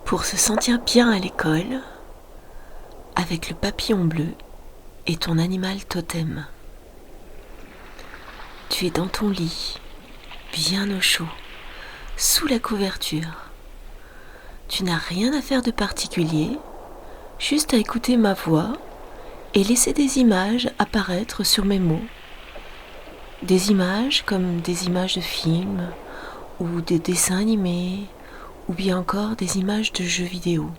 pour se sentir bien à l'école avec le papillon bleu et ton animal totem. Tu es dans ton lit, bien au chaud, sous la couverture. Tu n'as rien à faire de particulier, juste à écouter ma voix et laisser des images apparaître sur mes mots. Des images comme des images de films ou de dessins animés ou bien encore des images de jeux vidéo.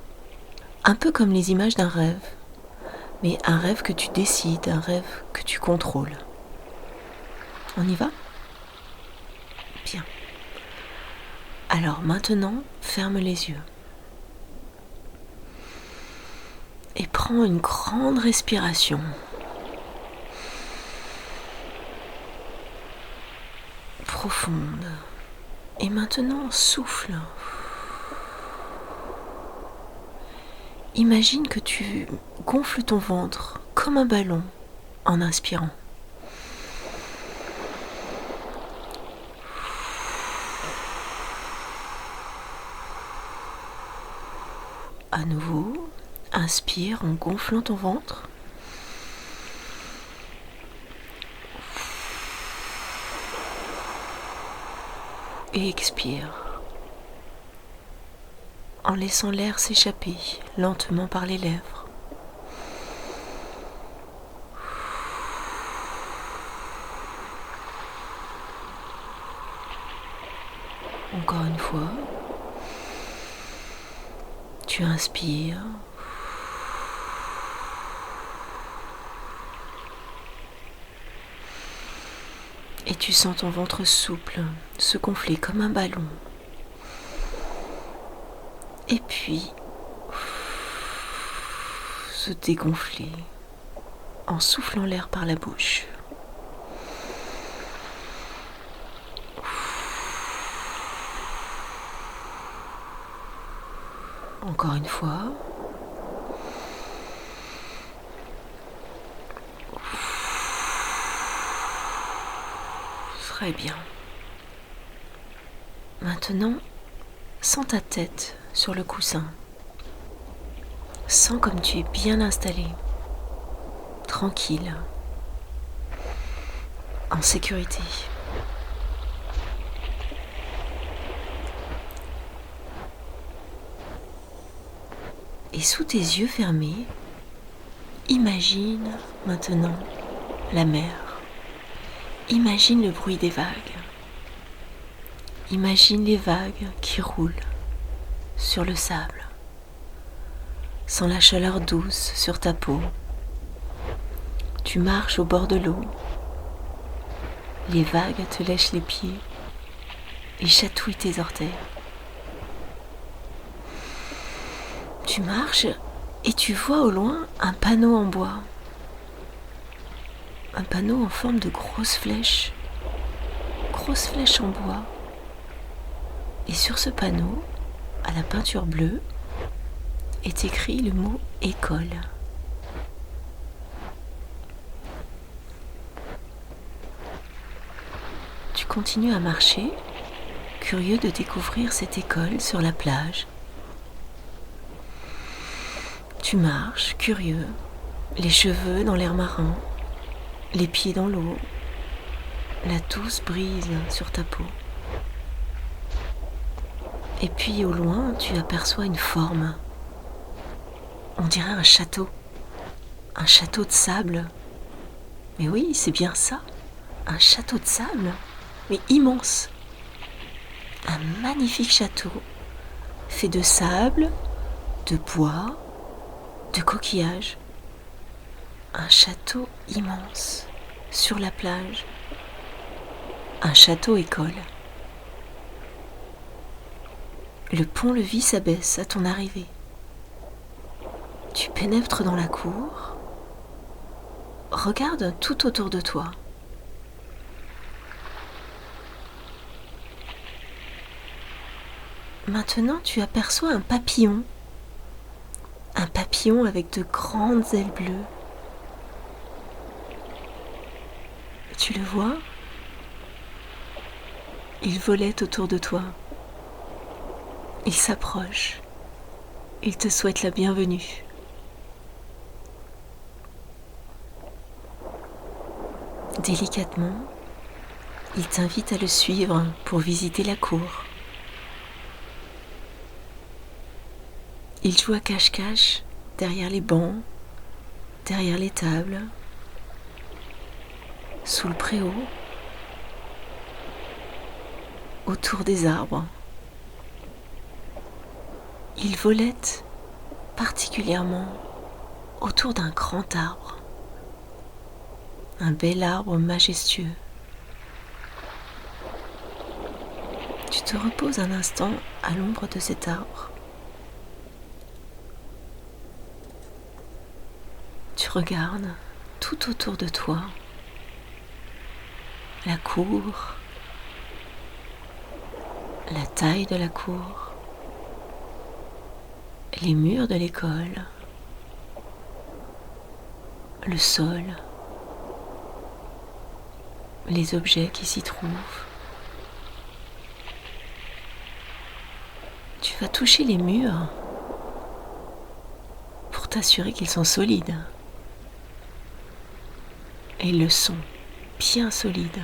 Un peu comme les images d'un rêve, mais un rêve que tu décides, un rêve que tu contrôles. On y va ? Bien. Alors maintenant, ferme les yeux. Et prends une grande respiration. Profonde. Et maintenant, souffle. Imagine que tu gonfles ton ventre comme un ballon en inspirant. À nouveau, inspire en gonflant ton ventre. Et expire en laissant l'air s'échapper lentement par les lèvres. Encore une fois, tu inspires. Et tu sens ton ventre souple se gonfler comme un ballon. Et puis, se dégonfler en soufflant l'air par la bouche. Encore une fois. Très bien. Maintenant, sens ta tête sur le coussin. Sens comme tu es bien installé, tranquille, en sécurité. Et sous tes yeux fermés, imagine maintenant la mer. Imagine le bruit des vagues. Imagine les vagues qui roulent sur le sable. Sens la chaleur douce sur ta peau. Tu marches au bord de l'eau. Les vagues te lèchent les pieds et chatouillent tes orteils. Tu marches et tu vois au loin un panneau en bois. Un panneau en forme de grosse flèche en bois. Et sur ce panneau, à la peinture bleue, est écrit le mot école. Tu continues à marcher, curieux de découvrir cette école sur la plage. Tu marches, curieux, les cheveux dans l'air marin, les pieds dans l'eau, la douce brise sur ta peau. Et puis au loin, tu aperçois une forme. On dirait un château de sable. Mais oui, c'est bien ça, un château de sable, mais immense. Un magnifique château, fait de sable, de bois, de coquillages. Un château immense, sur la plage. Un château-école. Le pont-levis s'abaisse à ton arrivée. Tu pénètres dans la cour. Regarde tout autour de toi. Maintenant, tu aperçois un papillon. Un papillon avec de grandes ailes bleues. Tu le vois ? Il volait autour de toi. Il s'approche. Il te souhaite la bienvenue. Délicatement, il t'invite à le suivre pour visiter la cour. Il joue à cache-cache derrière les bancs, derrière les tables, sous le préau, autour des arbres. Il volette particulièrement autour d'un grand arbre, un bel arbre majestueux. Tu te reposes un instant à l'ombre de cet arbre. Tu regardes tout autour de toi, la cour, la taille de la cour, les murs de l'école, le sol, les objets qui s'y trouvent. Tu vas toucher les murs pour t'assurer qu'ils sont solides. Et ils le sont, bien solides,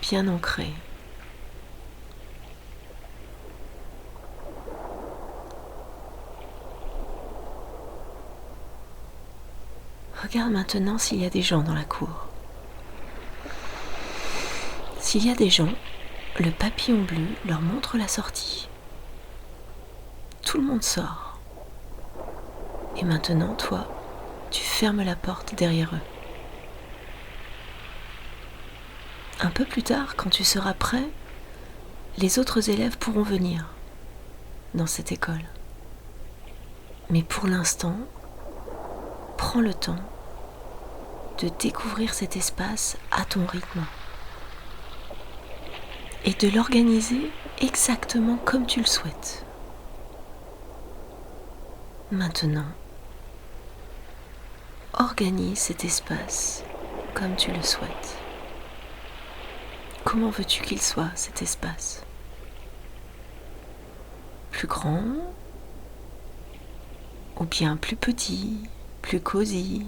bien ancrés. Regarde maintenant s'il y a des gens dans la cour. S'il y a des gens, le papillon bleu leur montre la sortie. Tout le monde sort. Et maintenant, toi, tu fermes la porte derrière eux. Un peu plus tard, quand tu seras prêt, les autres élèves pourront venir dans cette école. Mais pour l'instant, prends le temps de découvrir cet espace à ton rythme et de l'organiser exactement comme tu le souhaites. Maintenant, organise cet espace comme tu le souhaites. Comment veux-tu qu'il soit, cet espace ? Plus grand ou bien plus petit, plus cosy ?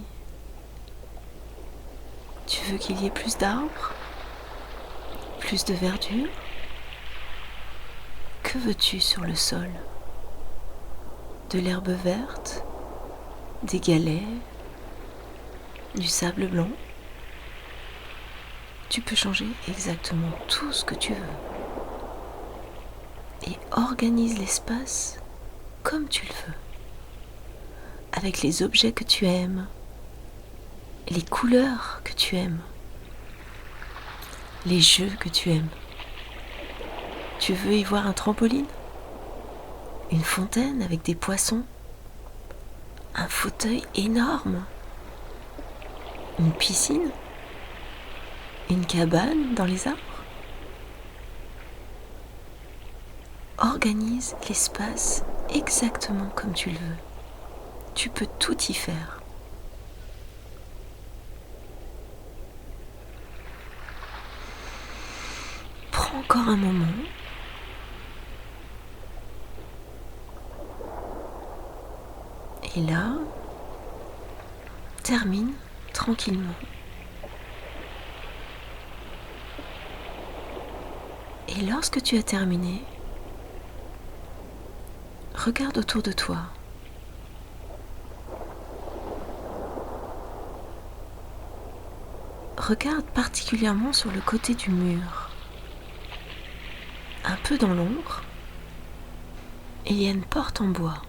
Tu veux qu'il y ait plus d'arbres ? Plus de verdure ? Que veux-tu sur le sol ? De l'herbe verte ? Des galets ? Du sable blanc ? Tu peux changer exactement tout ce que tu veux. Et organise l'espace comme tu le veux. Avec les objets que tu aimes, les couleurs que tu aimes, les jeux que tu aimes. Tu veux y voir un trampoline ? Une fontaine avec des poissons ? Un fauteuil énorme ? Une piscine ? Une cabane dans les arbres ? Organise l'espace exactement comme tu le veux. Tu peux tout y faire. Prends encore un moment. Et là, termine tranquillement. Et lorsque tu as terminé, regarde autour de toi. Regarde particulièrement sur le côté du mur. Un peu dans l'ombre, il y a une porte en bois.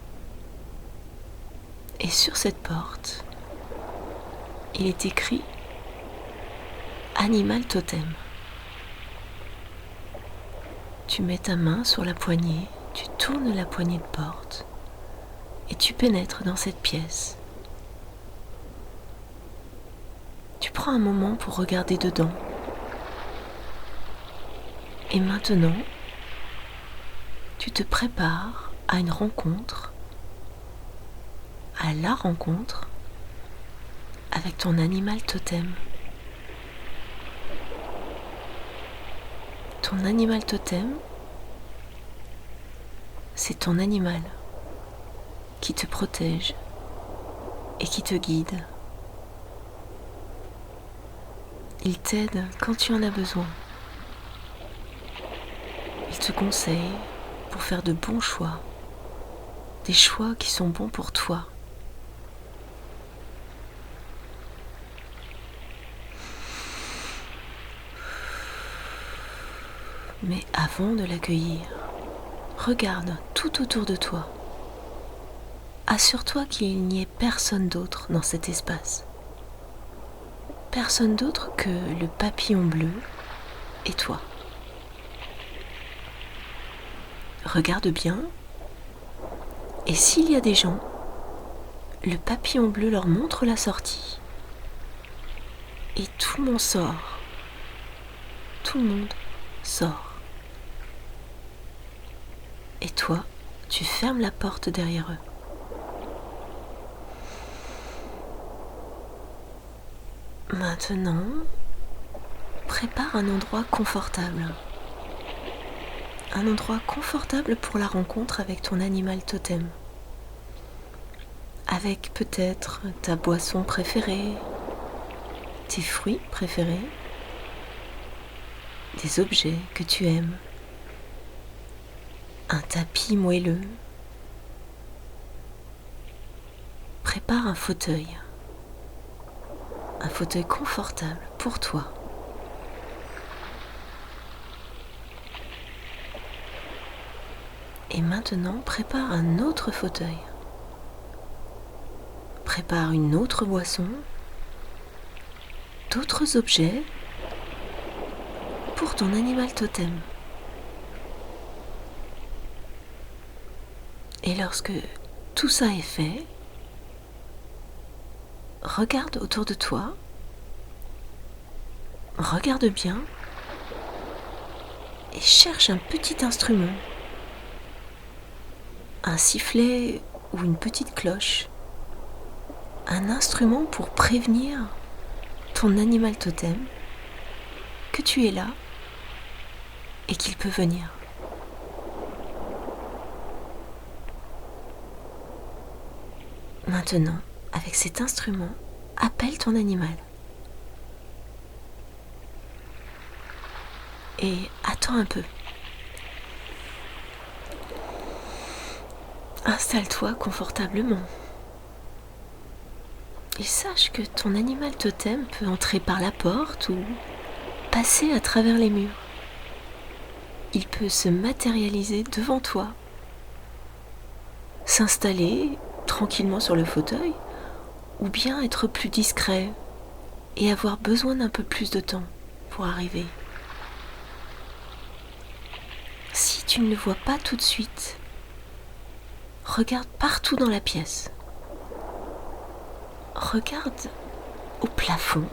Et sur cette porte, il est écrit « Animal totem ». Tu mets ta main sur la poignée, tu tournes la poignée de porte et tu pénètres dans cette pièce. Tu prends un moment pour regarder dedans. Et maintenant, tu te prépares à une rencontre, à la rencontre avec ton animal totem. Ton animal totem, c'est ton animal qui te protège et qui te guide. Il t'aide quand tu en as besoin. Il te conseille pour faire de bons choix, des choix qui sont bons pour toi. Mais avant de l'accueillir, regarde tout autour de toi. Assure-toi qu'il n'y ait personne d'autre dans cet espace. Personne d'autre que le papillon bleu et toi. Regarde bien, et s'il y a des gens, le papillon bleu leur montre la sortie. Et tout le monde sort. Tout le monde sort. Et toi, tu fermes la porte derrière eux. Maintenant, prépare un endroit confortable. Un endroit confortable pour la rencontre avec ton animal totem. Avec peut-être ta boisson préférée, tes fruits préférés, des objets que tu aimes, un tapis moelleux. Prépare un fauteuil confortable pour toi. Et maintenant, prépare un autre fauteuil. Prépare une autre boisson, d'autres objets pour ton animal totem. Et lorsque tout ça est fait, regarde autour de toi, regarde bien et cherche un petit instrument, un sifflet ou une petite cloche, un instrument pour prévenir ton animal totem que tu es là et qu'il peut venir. Maintenant, avec cet instrument, appelle ton animal. Et attends un peu. Installe-toi confortablement. Et sache que ton animal totem peut entrer par la porte ou passer à travers les murs. Il peut se matérialiser devant toi, s'installer tranquillement sur le fauteuil, ou bien être plus discret et avoir besoin d'un peu plus de temps pour arriver. Si tu ne le vois pas tout de suite, regarde partout dans la pièce. Regarde au plafond.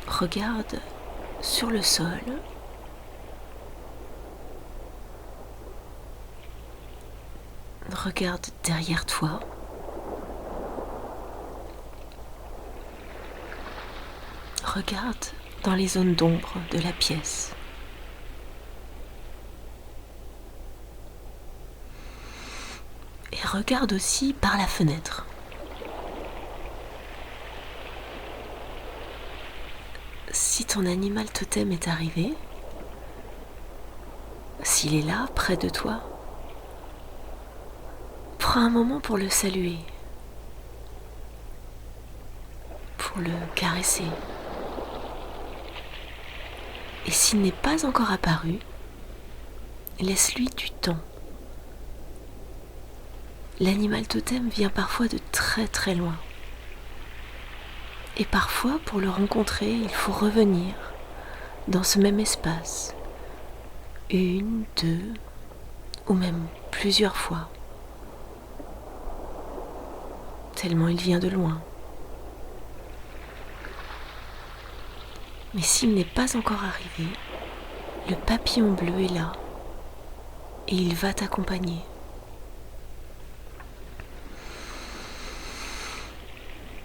Regarde sur le sol. Regarde derrière toi. Regarde dans les zones d'ombre de la pièce. Et regarde aussi par la fenêtre. Si ton animal totem est arrivé, s'il est là, près de toi, prends un moment pour le saluer, pour le caresser. Et s'il n'est pas encore apparu, laisse-lui du temps. L'animal totem vient parfois de très très loin. Et parfois, pour le rencontrer, il faut revenir dans ce même espace, une, deux, ou même plusieurs fois, tellement il vient de loin. Mais s'il n'est pas encore arrivé, le papillon bleu est là et il va t'accompagner.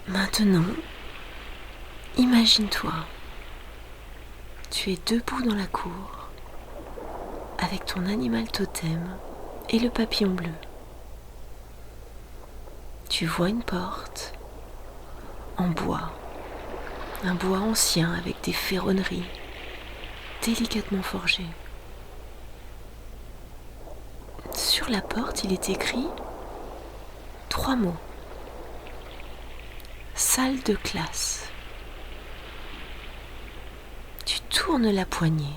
Maintenant, imagine-toi, tu es debout dans la cour avec ton animal totem et le papillon bleu. Tu vois une porte en bois, un bois ancien avec des ferronneries délicatement forgées. Sur la porte, il est écrit 3 mots. Salle de classe. Tu tournes la poignée.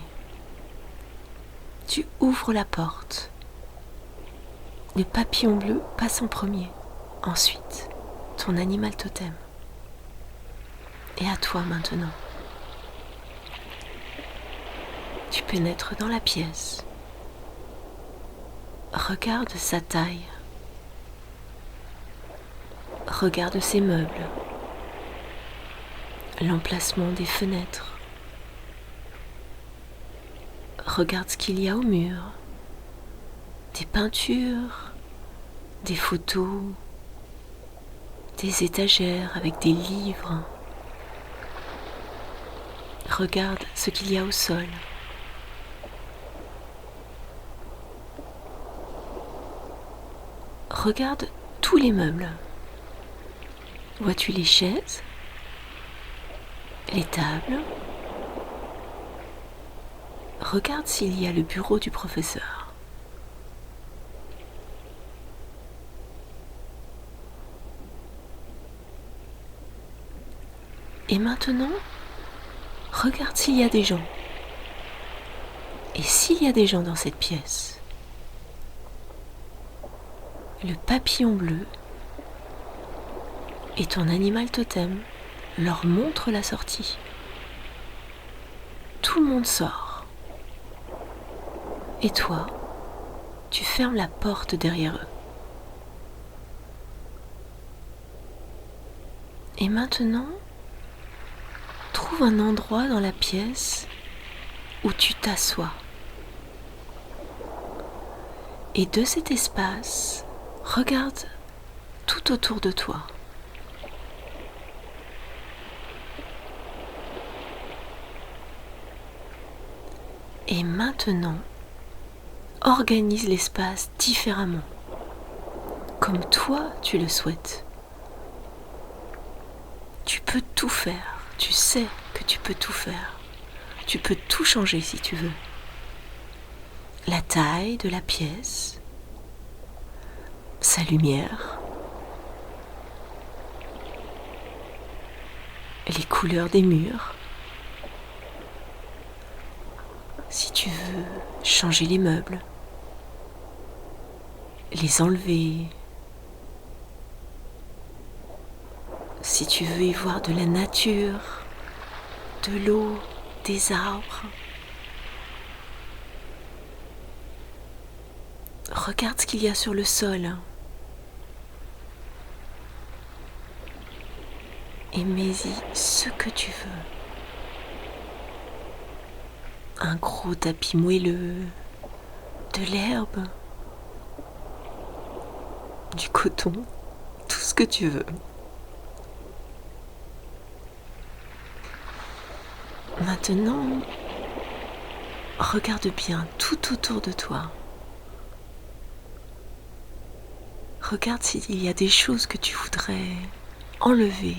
Tu ouvres la porte. Le papillon bleu passe en premier. Ensuite, ton animal totem. Et à toi maintenant. Tu pénètres dans la pièce. Regarde sa taille. Regarde ses meubles. L'emplacement des fenêtres. Regarde ce qu'il y a au mur. Des peintures, des photos, des étagères avec des livres. Regarde ce qu'il y a au sol. Regarde tous les meubles. Vois-tu les chaises, les tables? Regarde s'il y a le bureau du professeur. Et maintenant, regarde s'il y a des gens. Et s'il y a des gens dans cette pièce, le papillon bleu et ton animal totem leur montrent la sortie. Tout le monde sort. Et toi, tu fermes la porte derrière eux. Et maintenant, trouve un endroit dans la pièce où tu t'assois. Et de cet espace, regarde tout autour de toi. Et maintenant, organise l'espace différemment, comme toi tu le souhaites. Tu peux tout faire, tu sais que tu peux tout faire. Tu peux tout changer si tu veux. La taille de la pièce, sa lumière, les couleurs des murs. Si tu veux changer les meubles, les enlever, si tu veux y voir de la nature, de l'eau, des arbres, regarde ce qu'il y a sur le sol et mets-y ce que tu veux. Un gros tapis moelleux, de l'herbe, du coton, tout ce que tu veux. Maintenant, regarde bien tout autour de toi. Regarde s'il y a des choses que tu voudrais enlever.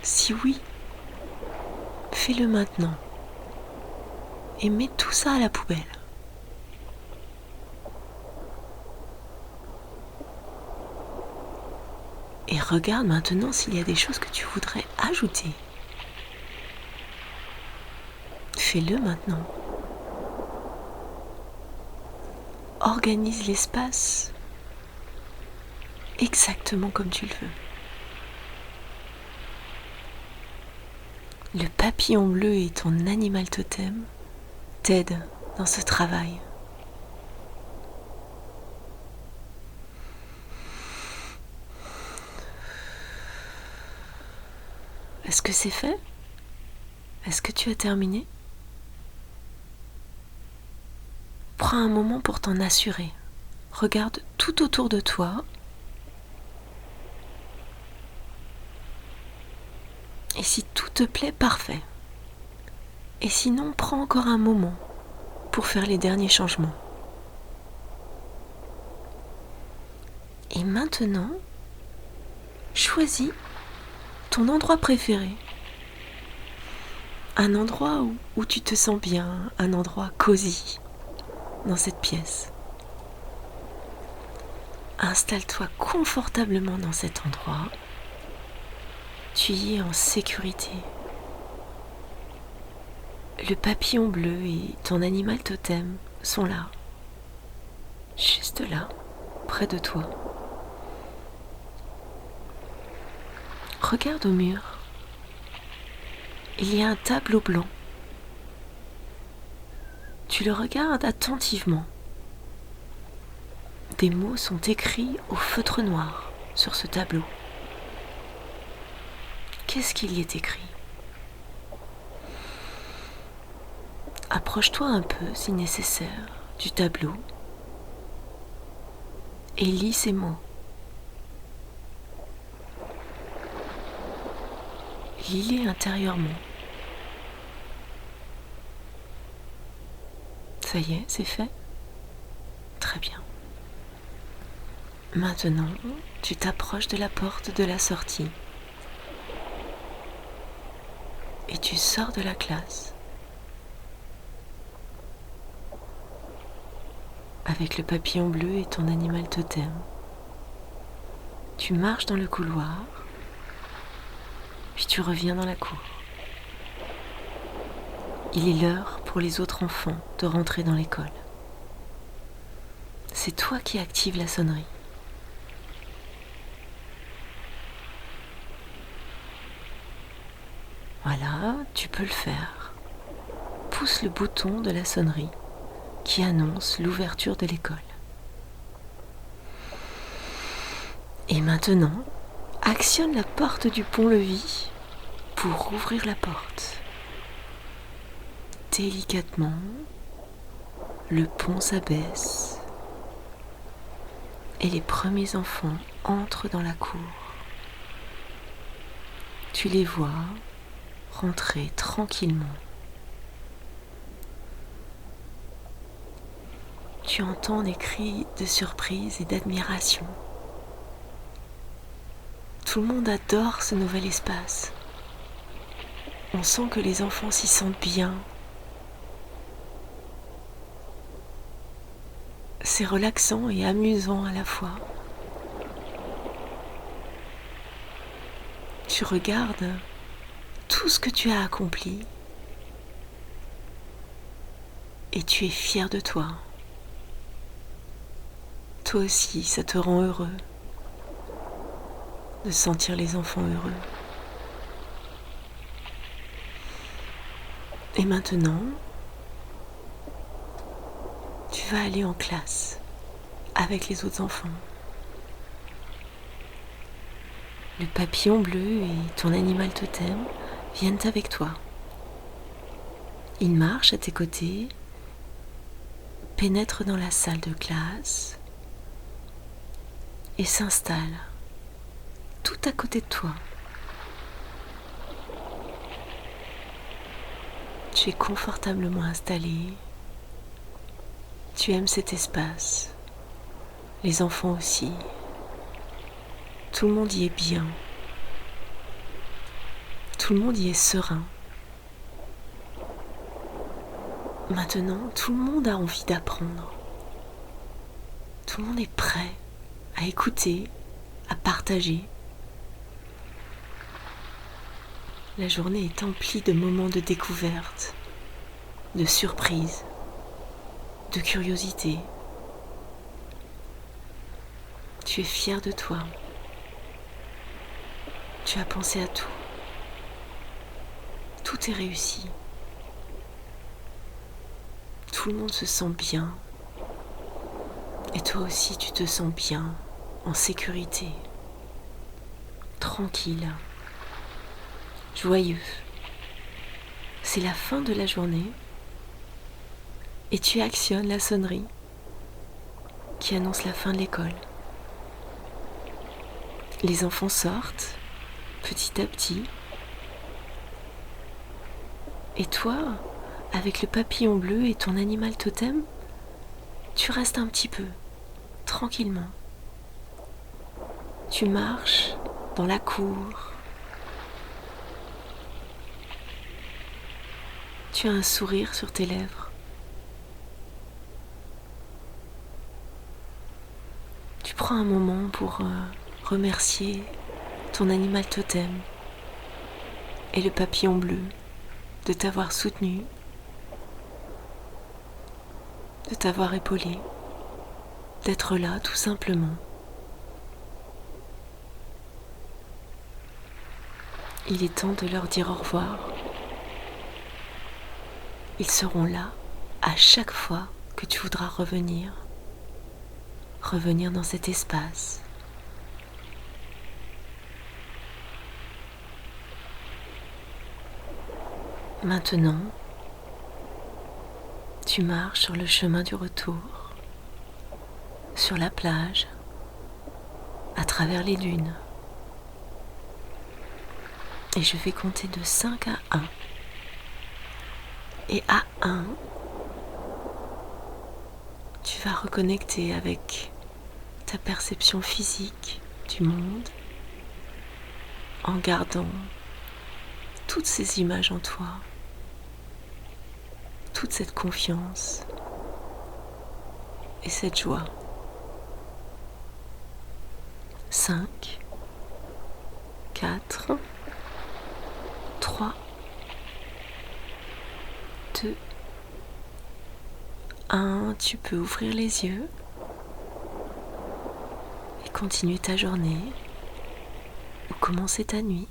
Si oui, fais-le maintenant et mets tout ça à la poubelle. Et regarde maintenant s'il y a des choses que tu voudrais ajouter. Fais-le maintenant. Organise l'espace exactement comme tu le veux. Le papillon bleu et ton animal totem t'aident dans ce travail. Est-ce que c'est fait? Est-ce que tu as terminé? Prends un moment pour t'en assurer. Regarde tout autour de toi. Et si tout te plaît, parfait. Et sinon, prends encore un moment pour faire les derniers changements. Et maintenant, choisis ton endroit préféré. Un endroit où tu te sens bien, un endroit cosy dans cette pièce. Installe-toi confortablement dans cet endroit. Tu y es en sécurité. Le papillon bleu et ton animal totem sont là, juste là, près de toi. Regarde au mur. Il y a un tableau blanc. Tu le regardes attentivement. Des mots sont écrits au feutre noir sur ce tableau. Qu'est-ce qu'il y est écrit ? Approche-toi un peu, si nécessaire, du tableau et lis ces mots. Lis-les intérieurement. Ça y est, c'est fait ? Très bien. Maintenant, tu t'approches de la porte de la sortie et tu sors de la classe avec le papillon bleu et ton animal totem. Tu marches dans le couloir, puis tu reviens dans la cour. Il est l'heure pour les autres enfants de rentrer dans l'école. C'est toi qui actives la sonnerie. Voilà, tu peux le faire. Pousse le bouton de la sonnerie qui annonce l'ouverture de l'école. Et maintenant, actionne la porte du pont-levis pour ouvrir la porte. Délicatement, le pont s'abaisse et les premiers enfants entrent dans la cour. Tu les vois rentrer tranquillement. Tu entends des cris de surprise et d'admiration. Tout le monde adore ce nouvel espace. On sent que les enfants s'y sentent bien. C'est relaxant et amusant à la fois. Tu regardes tout ce que tu as accompli et tu es fier de toi. Toi aussi, ça te rend heureux de sentir les enfants heureux. Et maintenant, tu vas aller en classe avec les autres enfants. Le papillon bleu et ton animal totem viennent avec toi. Ils marchent à tes côtés, pénètrent dans la salle de classe et s'installent tout à côté de toi. Tu es confortablement installé. Tu aimes cet espace. Les enfants aussi. Tout le monde y est bien. Tout le monde y est serein. Maintenant, tout le monde a envie d'apprendre. Tout le monde est prêt à écouter, à partager. La journée est emplie de moments de découverte, de surprise, de curiosité. Tu es fier de toi. Tu as pensé à tout. Tout est réussi. Tout le monde se sent bien. Et toi aussi, tu te sens bien, en sécurité, tranquille, joyeux. C'est la fin de la journée et tu actionnes la sonnerie qui annonce la fin de l'école. Les enfants sortent petit à petit. Et toi, avec le papillon bleu et ton animal totem, tu restes un petit peu, tranquillement. Tu marches dans la cour. Tu as un sourire sur tes lèvres. Tu prends un moment pour remercier ton animal totem et le papillon bleu de t'avoir soutenu, de t'avoir épaulé, d'être là tout simplement. Il est temps de leur dire au revoir. Ils seront là à chaque fois que tu voudras revenir dans cet espace. Maintenant, tu marches sur le chemin du retour, sur la plage, à travers les dunes. Et je vais compter de 5 à 1. Et à 1, tu vas reconnecter avec ta perception physique du monde en gardant toutes ces images en toi, toute cette confiance et cette joie. 5, 4, 3, 2, 1, tu peux ouvrir les yeux et continuer ta journée ou commencer ta nuit.